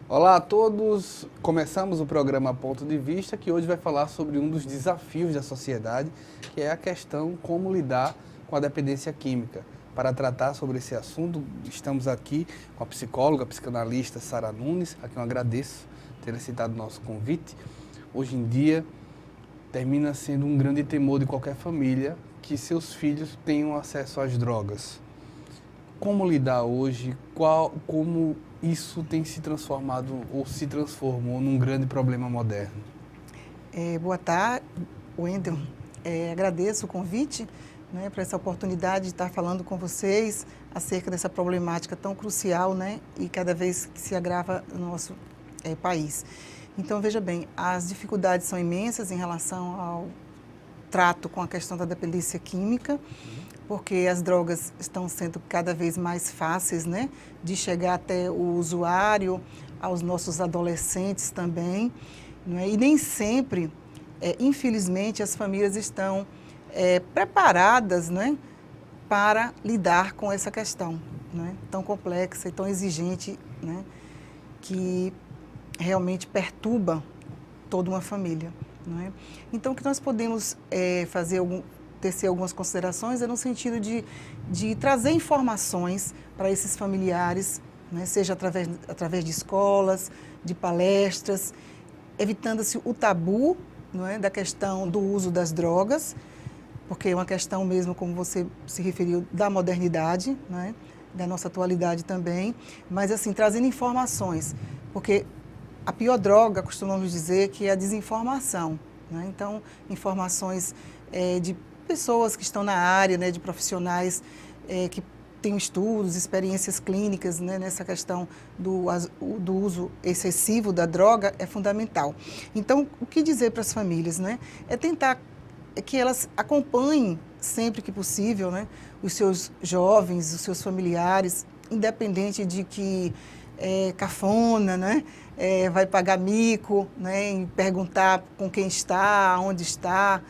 Olá a todos, começamos o programa Ponto de Vista, que hoje vai falar sobre um dos desafios da sociedade, que é a questão como lidar com a dependência química. Para tratar sobre esse assunto, estamos aqui com a psicóloga, a psicanalista Sara Nunes, a quem eu agradeço ter aceitado o nosso convite. Hoje em dia, termina sendo um grande temor de qualquer família que seus filhos tenham acesso às drogas. Como lidar hoje? Como isso tem se transformado ou se transformou num grande problema moderno? Boa tarde, Wendel. Agradeço o convite, né, para essa oportunidade de estar falando com vocês acerca dessa problemática tão crucial, né, e cada vez que se agrava no nosso país. Então, veja bem, as dificuldades são imensas em relação ao trato com a questão da dependência química, porque as drogas estão sendo cada vez mais fáceis, né, de chegar até o usuário, aos nossos adolescentes também, não é? E nem sempre, infelizmente, as famílias estão preparadas, né, para lidar com essa questão, né, tão complexa e tão exigente, né, que realmente perturba toda uma família. Não é? Então, o que nós podemos tecer algumas considerações no sentido de trazer informações para esses familiares, né, seja através de escolas, de palestras, evitando-se o tabu, não é, da questão do uso das drogas, porque é uma questão mesmo, como você se referiu, da modernidade, né, da nossa atualidade também, mas assim, trazendo informações, porque a pior droga, costumamos dizer, que é a desinformação, né? Então, informações de pessoas que estão na área, né, de profissionais que têm estudos, experiências clínicas, né, nessa questão do uso excessivo da droga é fundamental. Então, o que dizer para as famílias, né? É tentar que elas acompanhem sempre que possível, né, os seus jovens, os seus familiares, independente de que cafona, né? Vai pagar mico, né? E perguntar com quem está, onde está,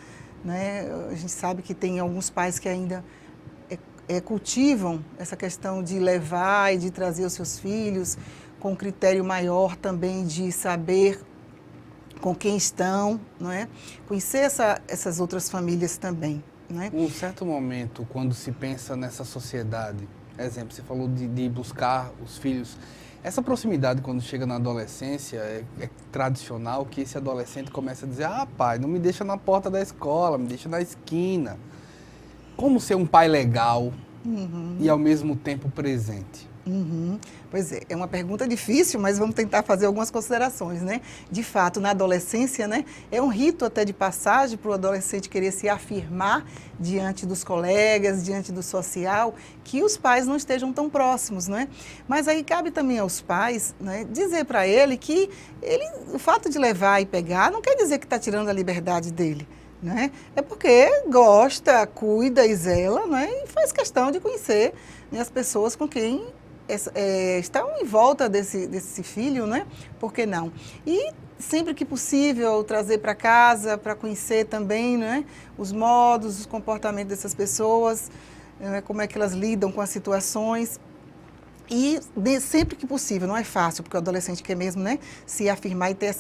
né? A gente sabe que tem alguns pais que ainda cultivam essa questão de levar e de trazer os seus filhos com um critério maior também de saber com quem estão, não é? Conhecer essas outras famílias também, né? Um certo momento, quando se pensa nessa sociedade, exemplo, você falou de buscar os filhos. Essa proximidade, quando chega na adolescência, é tradicional que esse adolescente começa a dizer: ah, pai, não me deixa na porta da escola, me deixa na esquina. Como ser um pai legal e, ao mesmo tempo, presente? Pois é uma pergunta difícil, mas vamos tentar fazer algumas considerações, né? De fato, na adolescência, né, é um rito até de passagem para o adolescente querer se afirmar diante dos colegas, diante do social, que os pais não estejam tão próximos, né? Mas aí cabe também aos pais, né, dizer para ele que o fato de levar e pegar não quer dizer que está tirando a liberdade dele. Né? É porque gosta, cuida e zela, né? E faz questão de conhecer, né, as pessoas com quem estão em volta desse filho, né? Por que não? E sempre que possível trazer para casa, para conhecer também, né, os modos, os comportamentos dessas pessoas, né, como é que elas lidam com as situações. E sempre que possível, não é fácil, porque o adolescente quer mesmo, né, se afirmar e ter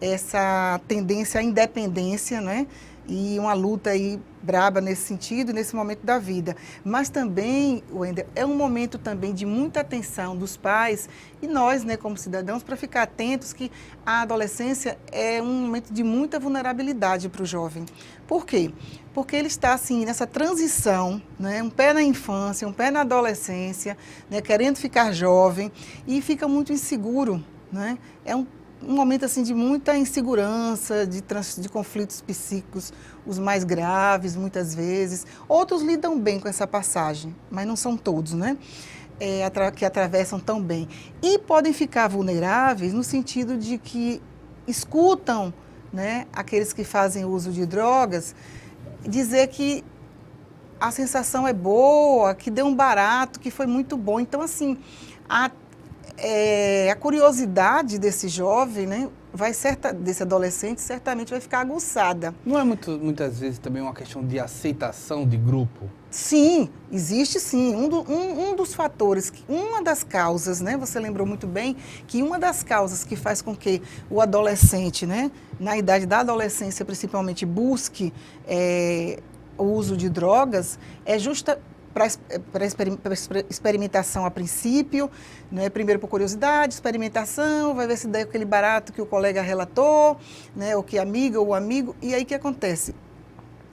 essa tendência à independência, né, e uma luta aí braba nesse sentido, nesse momento da vida. Mas também, Wendel, é um momento também de muita atenção dos pais e nós, né, como cidadãos, para ficar atentos que a adolescência é um momento de muita vulnerabilidade para o jovem. Por quê? Porque ele está, assim, nessa transição, né, um pé na infância, um pé na adolescência, né, querendo ficar jovem e fica muito inseguro, né? É um momento assim de muita insegurança, de conflitos psíquicos, os mais graves muitas vezes. Outros lidam bem com essa passagem, mas não são todos, né? Que atravessam tão bem. E podem ficar vulneráveis no sentido de que escutam, né, aqueles que fazem uso de drogas, dizer que a sensação é boa, que deu um barato, que foi muito bom. Então, assim, a curiosidade desse jovem, né, desse adolescente, certamente vai ficar aguçada. Não é muitas vezes também uma questão de aceitação de grupo? Sim, existe sim. Um dos fatores, uma das causas, né? Você lembrou muito bem que uma das causas que faz com que o adolescente, né, na idade da adolescência principalmente, busque o uso de drogas é justa para experimentação a princípio, né? Primeiro por curiosidade, experimentação, vai ver se dá aquele barato que o colega relatou, né? Ou que a amiga ou o amigo, e aí o que acontece?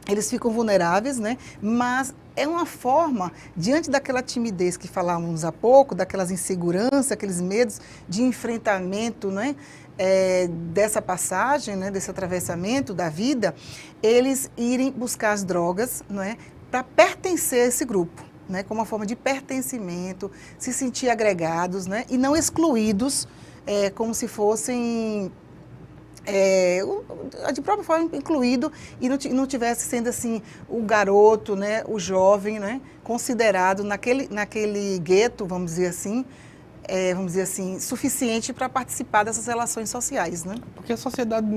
Eles ficam vulneráveis, né? Mas é uma forma, diante daquela timidez que falávamos há pouco, daquelas inseguranças, aqueles medos de enfrentamento, né? Dessa passagem, né? Desse atravessamento da vida, eles irem buscar as drogas, não é? Para pertencer a esse grupo, né? Como uma forma de pertencimento, se sentir agregados, né? E não excluídos, como se fossem... de própria forma incluído e não tivesse sendo assim o garoto, né, o jovem, né, considerado naquele gueto, vamos dizer assim, suficiente para participar dessas relações sociais, né? Porque a sociedade,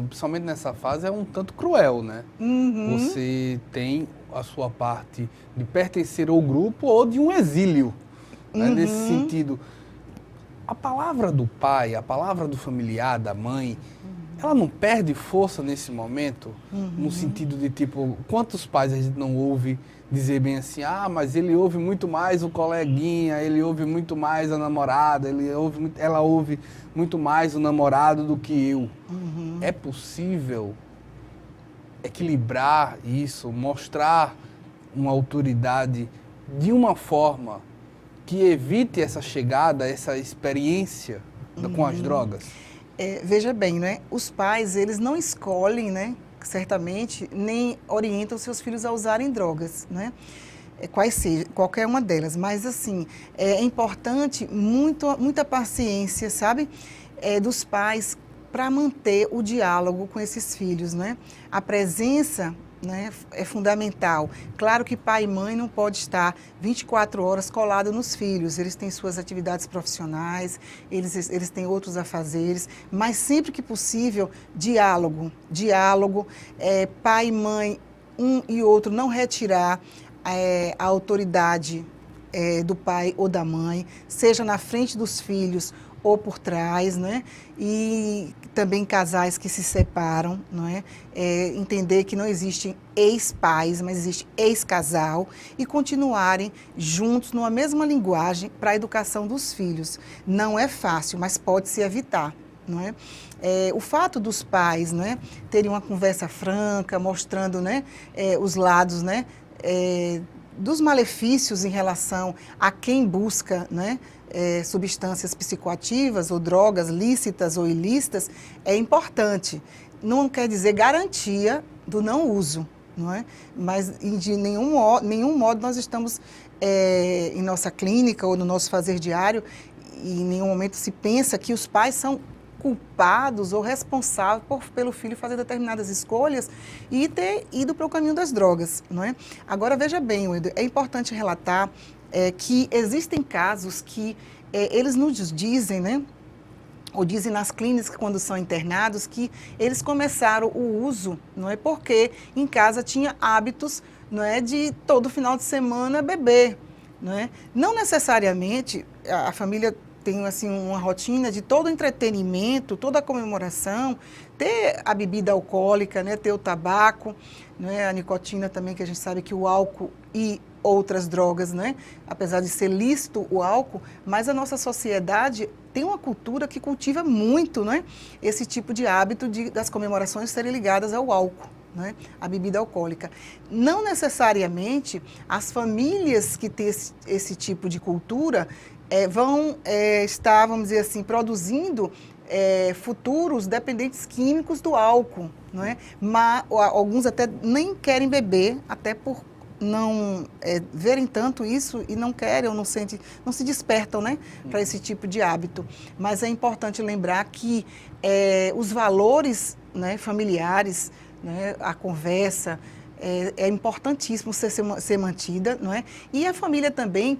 principalmente nessa fase, é um tanto cruel, né? Uhum. Você tem a sua parte de pertencer ao grupo ou de um exílio, né? Uhum. Nesse sentido. A palavra do pai, a palavra do familiar, da mãe, ela não perde força nesse momento? No sentido de, tipo, quantos pais a gente não ouve dizer bem assim, mas ele ouve muito mais o coleguinha, ele ouve muito mais a namorada, ela ouve muito mais o namorado do que eu. É possível equilibrar isso, mostrar uma autoridade de uma forma que evite essa chegada, essa experiência com as drogas? Veja bem, né? Os pais, eles não escolhem, né? Certamente, nem orientam seus filhos a usarem drogas, né? Qualquer uma delas. Mas, assim, é importante muita paciência, sabe? Dos pais para manter o diálogo com esses filhos, né? A presença, né, é fundamental. Claro que pai e mãe não pode estar 24 horas colado nos filhos, eles têm suas atividades profissionais, eles têm outros afazeres, mas sempre que possível, diálogo, pai e mãe, um e outro, não retirar a autoridade do pai ou da mãe, seja na frente dos filhos ou por trás, né? E também casais que se separam, não é? Entender que não existem ex-pais, mas existe ex-casal e continuarem juntos numa mesma linguagem para a educação dos filhos. Não é fácil, mas pode se evitar, não é? O fato dos pais, né, terem uma conversa franca, mostrando, né, os lados, né, dos malefícios em relação a quem busca, né, substâncias psicoativas ou drogas lícitas ou ilícitas, é importante. Não quer dizer garantia do não uso, não é? Mas de nenhum modo nós estamos em nossa clínica ou no nosso fazer diário, e em nenhum momento se pensa que os pais são culpados ou responsáveis pelo filho fazer determinadas escolhas e ter ido para o caminho das drogas, não é? Agora, veja bem, Wendel, é importante relatar que existem casos que eles nos dizem, né? Ou dizem nas clínicas quando são internados que eles começaram o uso, não é? Porque em casa tinha hábitos, não é, de todo final de semana beber, não é? Não necessariamente a família tem assim uma rotina de todo entretenimento, toda a comemoração, ter a bebida alcoólica, né, ter o tabaco, né, a nicotina também, que a gente sabe que o álcool e outras drogas, né, apesar de ser lícito o álcool, mas a nossa sociedade tem uma cultura que cultiva muito, né, esse tipo de hábito das comemorações serem ligadas ao álcool, né, a bebida alcoólica. Não necessariamente as famílias que têm esse tipo de cultura vão estar, vamos dizer assim, produzindo futuros dependentes químicos do álcool, não é? Mas alguns até nem querem beber, até por não verem tanto isso e não querem ou não se despertam, né, para esse tipo de hábito. Mas é importante lembrar que os valores, né, familiares, né, a conversa é importantíssimo ser mantida, não é? E a família também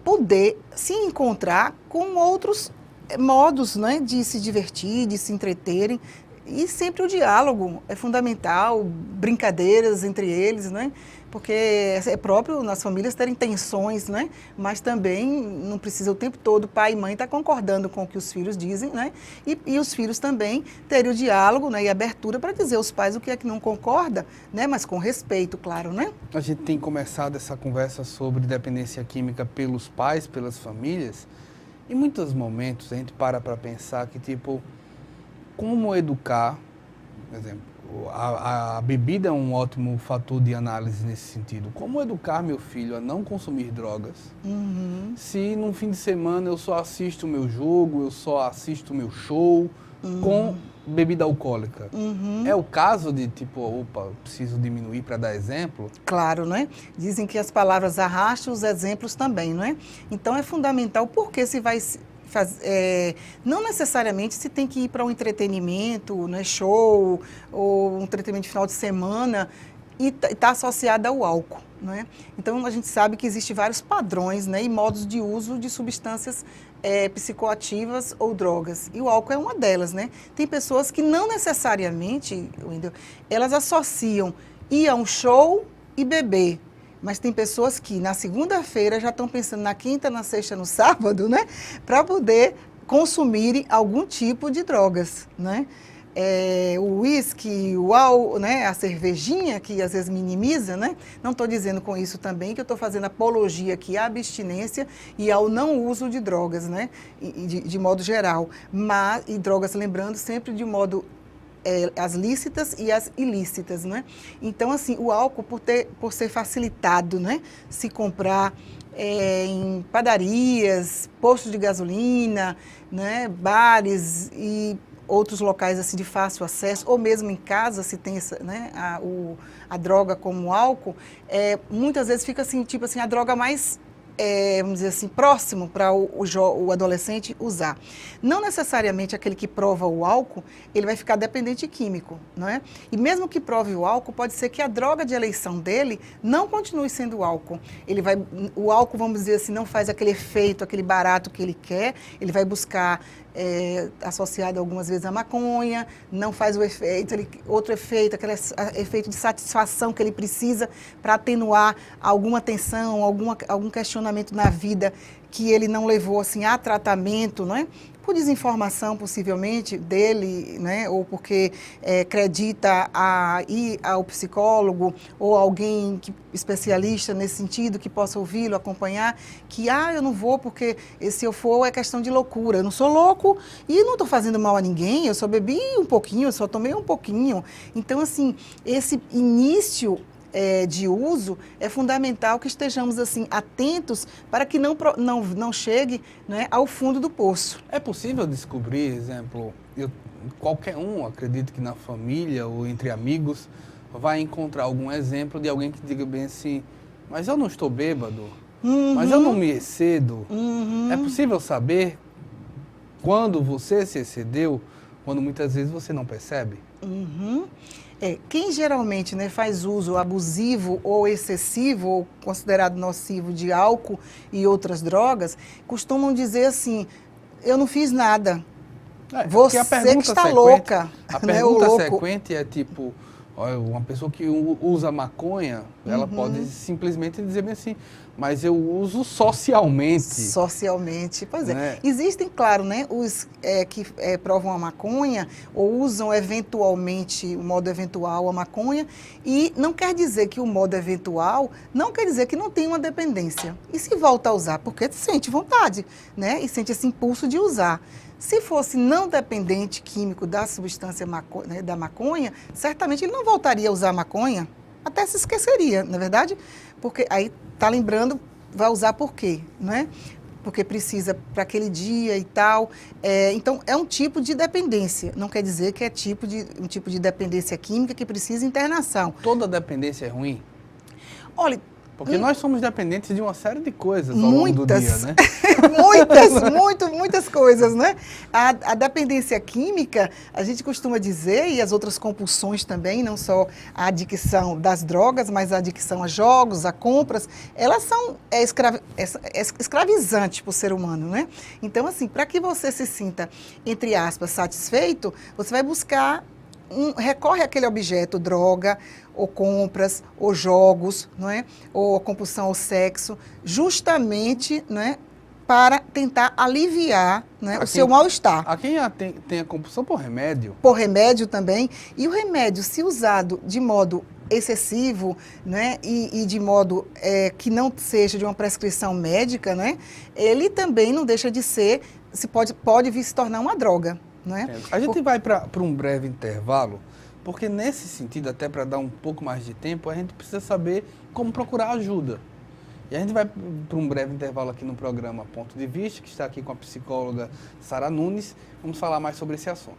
poder se encontrar com outros modos, né, de se divertir, de se entreterem, E sempre o diálogo é fundamental, brincadeiras entre eles, né? Porque é próprio nas famílias terem tensões, né? Mas também não precisa o tempo todo pai e mãe estar concordando com o que os filhos dizem, né? E os filhos também terem o diálogo, né? E abertura para dizer aos pais o que é que não concorda, né? Mas com respeito, claro, né? A gente tem começado essa conversa sobre dependência química pelos pais, pelas famílias. Em muitos momentos a gente para pensar que, tipo, como educar, por exemplo, a bebida é um ótimo fator de análise nesse sentido. Como educar meu filho a não consumir drogas, se no fim de semana eu só assisto o meu jogo, eu só assisto o meu show com bebida alcoólica? É o caso de, tipo, opa, preciso diminuir para dar exemplo? Claro, né? Dizem que as palavras arrastam, os exemplos também, não é? Então é fundamental porque se vai não necessariamente se tem que ir para um entretenimento, né, show, ou um entretenimento de final de semana, e está associada ao álcool, né? Então a gente sabe que existem vários padrões, né, e modos de uso de substâncias psicoativas ou drogas. E o álcool é uma delas, né? Tem pessoas que não necessariamente, Wendel, elas associam ir a um show e beber. Mas tem pessoas que na segunda-feira já estão pensando na quinta, na sexta, no sábado, né? Para poder consumirem algum tipo de drogas, né? O uísque, o álcool, né? A cervejinha, que às vezes minimiza, né? Não estou dizendo com isso também que eu estou fazendo apologia aqui à abstinência e ao não uso de drogas, né? De modo geral. E drogas, lembrando, sempre de modo as lícitas e as ilícitas, né? Então, assim, o álcool, por ser facilitado, né? Se comprar em padarias, postos de gasolina, né? Bares e outros locais assim de fácil acesso, ou mesmo em casa, se tem essa, né? a droga como álcool, muitas vezes fica assim, tipo assim, a droga mais vamos dizer assim, próximo para o adolescente usar. Não necessariamente aquele que prova o álcool, ele vai ficar dependente químico, não é? E mesmo que prove o álcool, pode ser que a droga de eleição dele não continue sendo o álcool. O álcool, vamos dizer assim, não faz aquele efeito, aquele barato que ele quer, ele vai buscar associado algumas vezes à maconha, não faz o efeito, outro efeito, aquele efeito de satisfação que ele precisa para atenuar alguma tensão, algum questionamento na vida que ele não levou assim a tratamento, não é? Por desinformação, possivelmente, dele, né? Ou porque acredita ir ao psicólogo ou alguém especialista nesse sentido, que possa ouvi-lo, acompanhar, que, eu não vou porque se eu for é questão de loucura. Eu não sou louco e não estou fazendo mal a ninguém, eu só bebi um pouquinho, eu só tomei um pouquinho. Então, assim, esse início de uso, é fundamental que estejamos assim atentos para que não chegue, né, ao fundo do poço. É possível descobrir, exemplo, qualquer um, acredito que na família ou entre amigos, vai encontrar algum exemplo de alguém que diga bem assim, mas eu não estou bêbado, mas eu não me excedo. É possível saber quando você se excedeu, quando muitas vezes você não percebe? Quem geralmente, né, faz uso abusivo ou excessivo, ou considerado nocivo de álcool e outras drogas, costumam dizer assim, eu não fiz nada, você que está louca. A pergunta sequente é tipo, uma pessoa que usa maconha, ela pode simplesmente dizer bem assim, mas eu uso socialmente. Socialmente, pois é. Né? Existem, claro, né, os que provam a maconha ou usam eventualmente, o modo eventual, a maconha, e não quer dizer que o modo eventual, não quer dizer que não tem uma dependência. E se volta a usar? Porque sente vontade, né, e sente esse impulso de usar. Se fosse não dependente químico da substância da maconha, certamente ele não voltaria a usar maconha, até se esqueceria, não é verdade? Porque aí está lembrando, vai usar por quê, não é? Porque precisa para aquele dia e tal. Então, é um tipo de dependência, não quer dizer que é um tipo de dependência química que precisa internação. Toda dependência é ruim? Olha... Porque nós somos dependentes de uma série de coisas ao longo do dia, né? muitas coisas, né? A dependência química, a gente costuma dizer, e as outras compulsões também, não só a adicção das drogas, mas a adicção a jogos, a compras, elas são escravizantes para o ser humano, né? Então, assim, para que você se sinta, entre aspas, satisfeito, você vai buscar recorre àquele objeto, droga, ou compras, ou jogos, não é? Ou a compulsão ao sexo, justamente, não é? Para tentar aliviar, né, o seu mal-estar. Há quem tem a compulsão por remédio. Por remédio também. E o remédio, se usado de modo excessivo, né, e de modo que não seja de uma prescrição médica, né, ele também não deixa de ser, pode vir se tornar uma droga. Não é? A gente vai para um breve intervalo, porque nesse sentido, até para dar um pouco mais de tempo, a gente precisa saber como procurar ajuda. E a gente vai para um breve intervalo aqui no programa Ponto de Vista, que está aqui com a psicóloga Sara Nunes. Vamos falar mais sobre esse assunto.